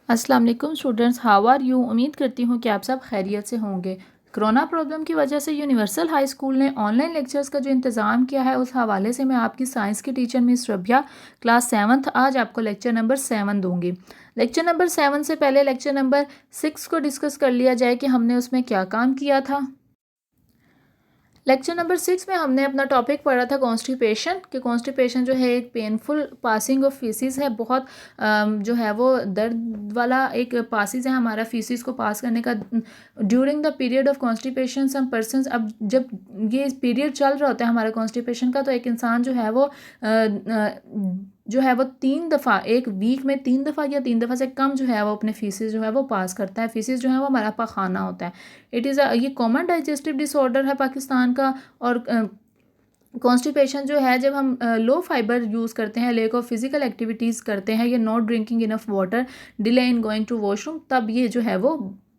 अस्सलाम वालेकुम students, how are you. उम्मीद करती हूँ कि आप सब खैरियत से होंगे। कोरोना प्रॉब्लम की वजह से यूनिवर्सल हाई स्कूल ने ऑनलाइन लेक्चर्स का जो इंतज़ाम किया है, उस हवाले से मैं आपकी साइंस की teacher miss Rabia class 7th आज आपको लेक्चर नंबर 7 दूंगी। लेक्चर नंबर 7 से पहले लेक्चर नंबर 6 को डिस्कस कर लिया जाए कि हमने उसमें क्या काम किया था। लेक्चर नंबर 6 में हमने अपना टॉपिक पढ़ा था कॉन्स्टिपेशन, कि कॉन्स्टिपेशन जो है एक पेनफुल पासिंग ऑफ फीसिस है, बहुत जो है वो दर्द वाला एक पासिस है हमारा फीसिस को पास करने का। During the period of constipation some persons, अब जब ये पीरियड चल रहा होता है हमारा कॉन्स्टिपेशन का, तो एक इंसान जो है वो 3 दफ़ा, एक वीक में 3 दफ़ा या 3 दफ़ा से कम जो है वो अपने फीसिस जो है वो पास करता है। फीसिस जो है वो हमारा पखाना होता है। ये कॉमन डाइजेस्टिव डिसऑर्डर है पाकिस्तान का। और कॉन्स्टिपेशन जो है, जब हम लो फाइबर यूज़ करते हैं, लेक ऑफ फिजिकल एक्टिविटीज़ करते हैं, या not drinking enough water, delay in going to washroom, तब ये जो है वो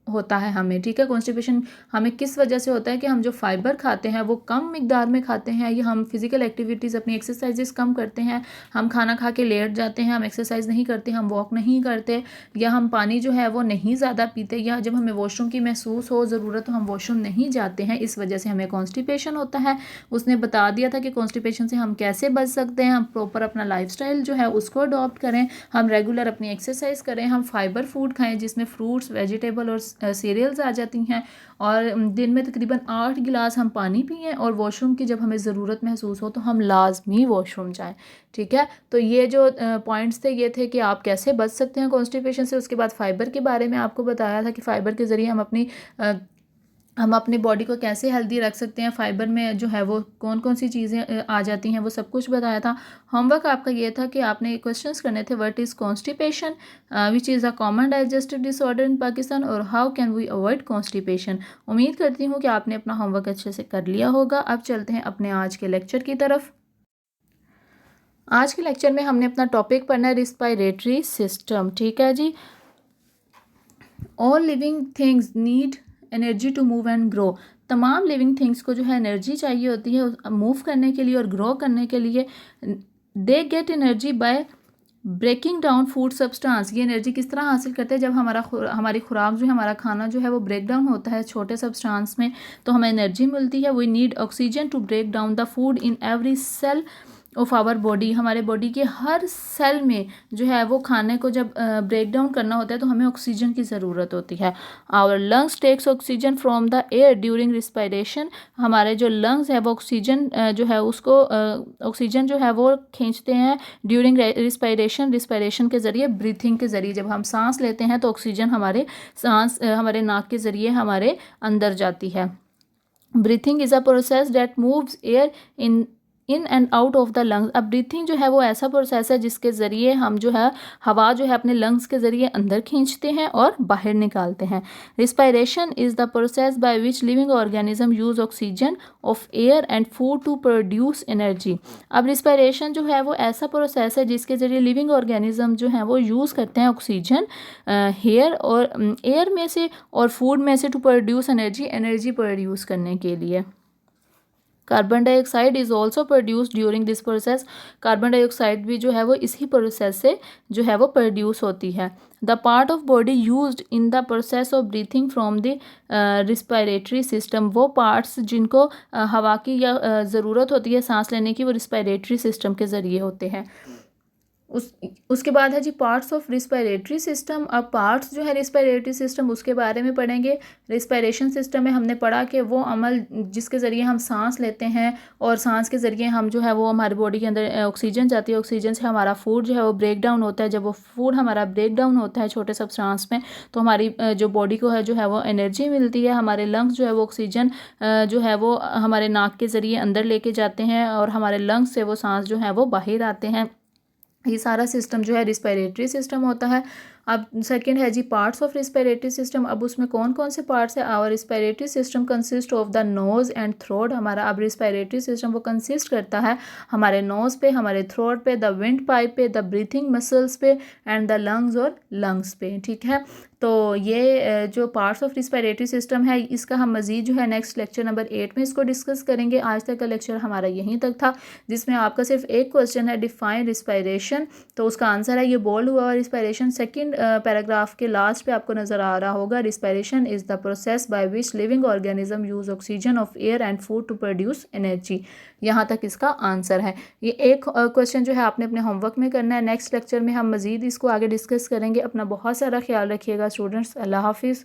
होता है हमें। ठीक है, कॉन्स्टिपेशन हमें किस वजह से होता है कि हम जो फाइबर खाते हैं वो कम मिकदार में खाते हैं, या हम फिजिकल एक्टिविटीज़ अपनी एक्सरसाइजेस कम करते हैं, हम खाना खा के लेट जाते हैं, हम एक्सरसाइज नहीं करते, हम वॉक नहीं करते, या हम पानी जो है वो नहीं ज़्यादा पीते, या जब हमें वॉशरूम की महसूस हो ज़रूरत तो हम वॉशरूम नहीं जाते हैं, इस वजह से हमें कॉन्स्टिपेशन होता है। उसने बता दिया था कि कॉन्स्टिपेशन से हम कैसे बच सकते हैं। हम प्रॉपर अपना लाइफस्टाइल जो है उसको अडॉप्ट करें, हम रेगुलर अपनी एक्सरसाइज करें, हम फाइबर फूड खाएं जिसमें फ्रूट्स, वेजिटेबल और सीरियल्स आ जाती हैं, और दिन में तकरीबन 8 गिलास हम पानी पिएं, और वॉशरूम की जब हमें ज़रूरत महसूस हो तो हम लाजमी वॉशरूम जाएं। ठीक है, तो ये जो पॉइंट्स थे, ये थे कि आप कैसे बच सकते हैं कॉन्स्टिपेशन से। उसके बाद फाइबर के बारे में आपको बताया था कि फाइबर के ज़रिए हम अपनी बॉडी को कैसे हेल्दी रख सकते हैं। फाइबर में जो है वो कौन कौन सी चीज़ें आ जाती हैं, वो सब कुछ बताया था। होमवर्क आपका ये था कि आपने क्वेश्चंस करने थे, what is constipation, which is a common digestive disorder in Pakistan, और how can we avoid constipation. उम्मीद करती हूँ कि आपने अपना होमवर्क अच्छे से कर लिया होगा। अब चलते हैं अपने आज के लेक्चर की तरफ। आज के लेक्चर में हमने अपना टॉपिक पढ़ना है रिस्पायरेटरी सिस्टम। ठीक है जी। All living things need energy to move and grow. तमाम लिविंग थिंग्स को जो है एनर्जी चाहिए होती है मूव करने के लिए और ग्रो करने के लिए। They get energy by breaking down food substance. ये एनर्जी किस तरह हासिल करते हैं, जब हमारी खुराक जो है, हमारा खाना जो है वो ब्रेक डाउन होता है छोटे सब्सटेंस में, तो हमें एनर्जी मिलती है। We need oxygen to break down the food in every cell of our body. हमारे बॉडी के हर सेल में जो है वो खाने को जब ब्रेक डाउन करना होता है तो हमें ऑक्सीजन की ज़रूरत होती है। Our lungs takes oxygen from the air during respiration. हमारे जो लंग्स है वो ऑक्सीजन जो है उसको ऑक्सीजन जो है वो खींचते हैं ड्यूरिंग रिस्पायरेशन के ज़रिए, ब्रीथिंग के ज़रिए। जब हम सांस लेते हैं तो ऑक्सीजन हमारे नाक के ज़रिए हमारे अंदर जाती है। Breathing is a process that moves air in and out of the lungs. अब ब्रीथिंग जो है वो ऐसा प्रोसेस है जिसके ज़रिए हम जो है हवा जो है अपने लंग्स के ज़रिए अंदर खींचते हैं और बाहर निकालते हैं। Respiration is the process by which living organism use oxygen of air and food to produce energy. अब रिस्पायरेशन जो है वो ऐसा प्रोसेस है जिसके ज़रिए लिविंग ऑर्गेनिज्म जो है वो यूज़ करते हैं ऑक्सीजन एयर में से और फूड में से टू प्रोड्यूस एनर्जी प्रोड्यूस करने के लिए। Carbon dioxide is also produce during this process. Carbon dioxide भी जो है वो इसी प्रोसेस से जो है वो प्रोड्यूस होती है। The part of body used in the process of breathing from the respiratory system. वो पार्ट्स जिनको हवा की या ज़रूरत होती है सांस लेने की, वो रिस्पायरेटरी सिस्टम के ज़रिए होते हैं। उसके बाद है जी पार्ट्स ऑफ रिस्पायरेटरी सिस्टम। अब पार्ट्स जो है रिस्पायरेटरी सिस्टम उसके बारे में पढ़ेंगे। रिस्पायरेशन सिस्टम में हमने पढ़ा कि वो अमल जिसके ज़रिए हम सांस लेते हैं, और सांस के ज़रिए हम जो है वो हमारी बॉडी के अंदर ऑक्सीजन जाती है, ऑक्सीजन से हमारा फूड जो है वो ब्रेक डाउन होता है। जब वो फूड हमारा ब्रेक डाउन होता है छोटे सब्सटेंस में, तो हमारी जो बॉडी को है जो है वो एनर्जी मिलती है। हमारे लंग्स जो है वो ऑक्सीजन जो है वो हमारे नाक के ज़रिए अंदर लेके जाते हैं, और हमारे लंग्स से वो सांस जो है वो बाहर आते हैं। ये सारा सिस्टम जो है रिस्पायरेटरी सिस्टम होता है। अब सेकंड है जी पार्ट्स ऑफ रिस्पायरेटरी सिस्टम। अब उसमें कौन कौन से पार्ट्स है। Our respiratory system consist of the nose and throat. हमारा अब रिस्पायरेटरी सिस्टम वो कंसिस्ट करता है हमारे नोज़ पे, हमारे थ्रोट पे, द विंड पाइप पे, द ब्रीथिंग मसल्स पे, एंड द लंग्स और लंग्स पे। ठीक है, तो ये जो पार्ट्स ऑफ रिस्पायरेटरी सिस्टम है इसका हम मज़ीद जो है नेक्स्ट लेक्चर नंबर 8 में इसको डिस्कस करेंगे। आज तक का लेक्चर हमारा यहीं तक था, जिसमें आपका सिर्फ एक क्वेश्चन है डिफाइन रिस्पायरेशन, तो उसका आंसर है ये बोल्ड हुआ रिस्पायरेशन। सेकंड पैराग्राफ के लास्ट पे आपको नज़र आ रहा होगा, respiration is the process by which living organism use oxygen of air and food to produce energy. यहाँ तक इसका आंसर है। ये एक क्वेश्चन जो है आपने अपने होमवर्क में करना है। नेक्स्ट लेक्चर में हम मज़ीद इसको आगे डिस्कस करेंगे। अपना बहुत सारा ख्याल रखिएगा स्टूडेंट्स। अल्लाह हाफिज़।